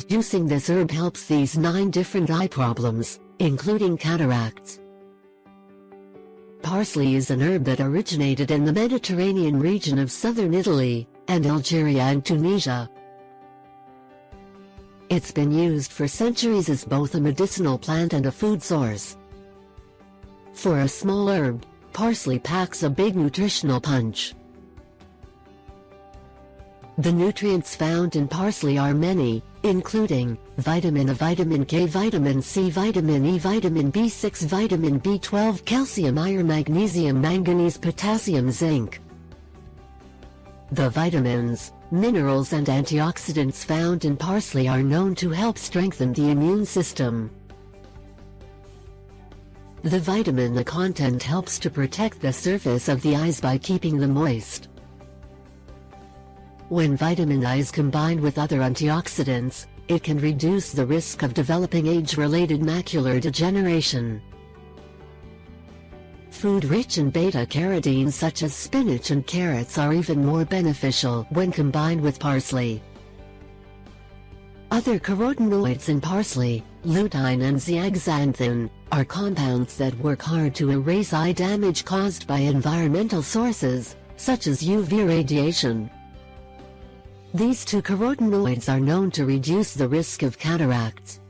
Juicing this herb helps these 9 different eye problems, including cataracts. Parsley is an herb that originated in the Mediterranean region of southern Italy, and Algeria and Tunisia. It's been used for centuries as both a medicinal plant and a food source. For a small herb, parsley packs a big nutritional punch. The nutrients found in parsley are many, including vitamin A, vitamin K, vitamin C, vitamin E, vitamin B6, vitamin B12, calcium, iron, magnesium, manganese, potassium, zinc. The vitamins, minerals and antioxidants found in parsley are known to help strengthen the immune system. The vitamin A content helps to protect the surface of the eyes by keeping them moist. When vitamin A is combined with other antioxidants, it can reduce the risk of developing age-related macular degeneration. Food rich in beta-carotene such as spinach and carrots are even more beneficial when combined with parsley. Other carotenoids in parsley, lutein and zeaxanthin, are compounds that work hard to erase eye damage caused by environmental sources, such as UV radiation. These 2 carotenoids are known to reduce the risk of cataracts.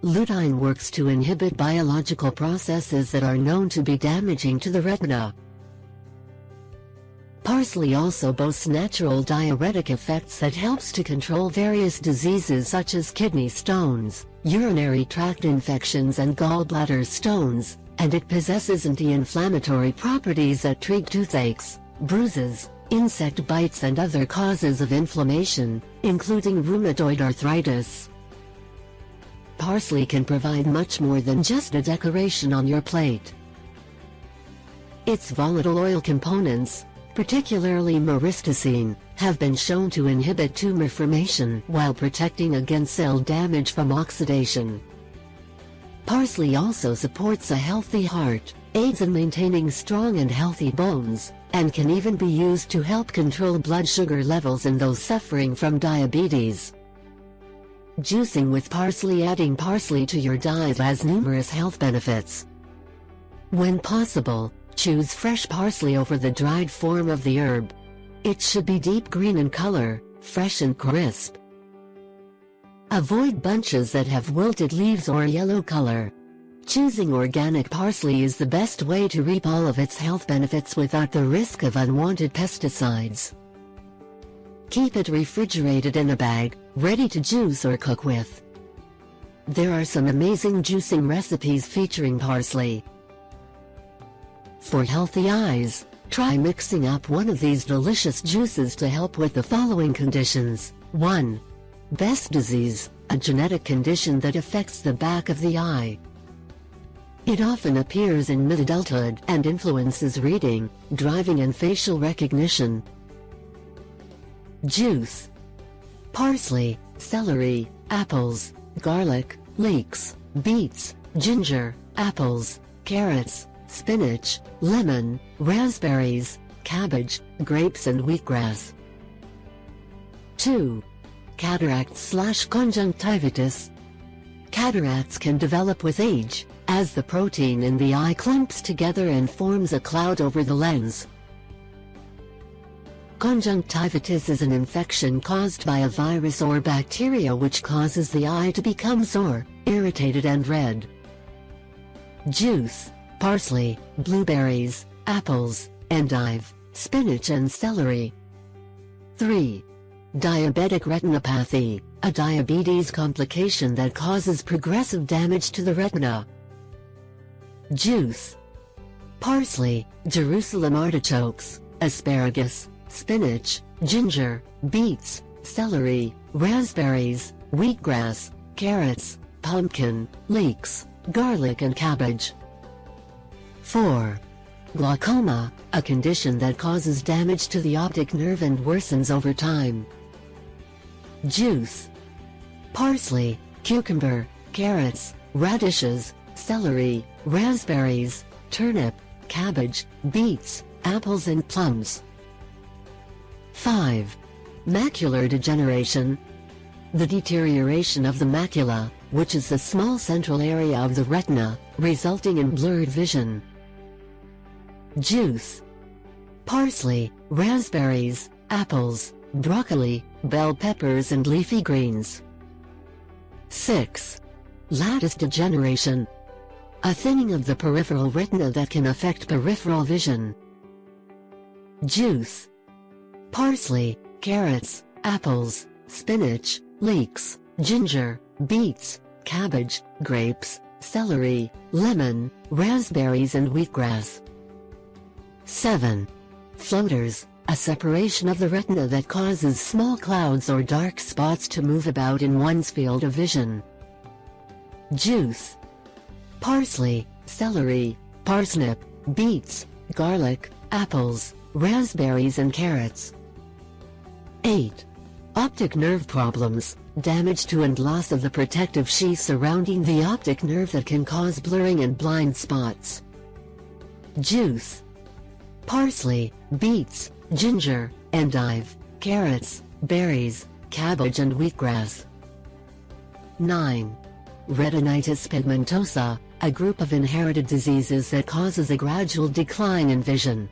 Lutein works to inhibit biological processes that are known to be damaging to the retina. Parsley also boasts natural diuretic effects that helps to control various diseases such as kidney stones, urinary tract infections and gallbladder stones, and it possesses anti-inflammatory properties that treat toothaches, bruises, insect bites and other causes of inflammation, including rheumatoid arthritis. Parsley can provide much more than just a decoration on your plate. Its volatile oil components, particularly myristicene, have been shown to inhibit tumor formation while protecting against cell damage from oxidation. Parsley also supports a healthy heart, aids in maintaining strong and healthy bones, and can even be used to help control blood sugar levels in those suffering from diabetes. Juicing with parsley. Adding parsley to your diet has numerous health benefits. When possible, choose fresh parsley over the dried form of the herb. It should be deep green in color, fresh and crisp. Avoid bunches that have wilted leaves or yellow color. Choosing organic parsley is the best way to reap all of its health benefits without the risk of unwanted pesticides. Keep it refrigerated in a bag, ready to juice or cook with. There are some amazing juicing recipes featuring parsley. For healthy eyes, try mixing up one of these delicious juices to help with the following conditions. 1. Best disease, a genetic condition that affects the back of the eye. It often appears in mid-adulthood and influences reading, driving and facial recognition. Juice. Parsley, celery, apples, garlic, leeks, beets, ginger, apples, carrots, spinach, lemon, raspberries, cabbage, grapes and wheatgrass. 2. Cataracts/conjunctivitis. Cataracts can develop with age, as the protein in the eye clumps together and forms a cloud over the lens. Conjunctivitis is an infection caused by a virus or bacteria which causes the eye to become sore, irritated and red. Juice. Parsley, blueberries, apples, endive, spinach and celery. 3. Diabetic retinopathy, a diabetes complication that causes progressive damage to the retina. Juice. Parsley, Jerusalem artichokes, asparagus, spinach, ginger, beets, celery, raspberries, wheatgrass, carrots, pumpkin, leeks, garlic and cabbage. 4. Glaucoma, a condition that causes damage to the optic nerve and worsens over time. Juice. Parsley, cucumber, carrots, radishes, celery, raspberries, turnip, cabbage, beets, apples and plums. 5. Macular degeneration. The deterioration of the macula, which is the small central area of the retina, resulting in blurred vision. Juice: parsley, raspberries, apples, broccoli, bell peppers and leafy greens. 6. Lattice degeneration: a thinning of the peripheral retina that can affect peripheral vision. Juice: parsley, carrots, apples, spinach, leeks, ginger, beets, cabbage, grapes, celery, lemon, raspberries and wheatgrass. 7. Floaters: a separation of the retina that causes small clouds or dark spots to move about in one's field of vision. Juice: parsley, celery, parsnip, beets, garlic, apples, raspberries and carrots. 8. Optic nerve problems: damage to and loss of the protective sheath surrounding the optic nerve that can cause blurring and blind spots. Juice: parsley, beets, ginger, endive, carrots, berries, cabbage and wheatgrass. 9. Retinitis pigmentosa, a group of inherited diseases that causes a gradual decline in vision.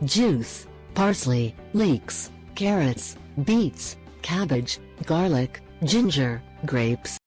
Juice: parsley, leeks, carrots, beets, cabbage, garlic, ginger, grapes,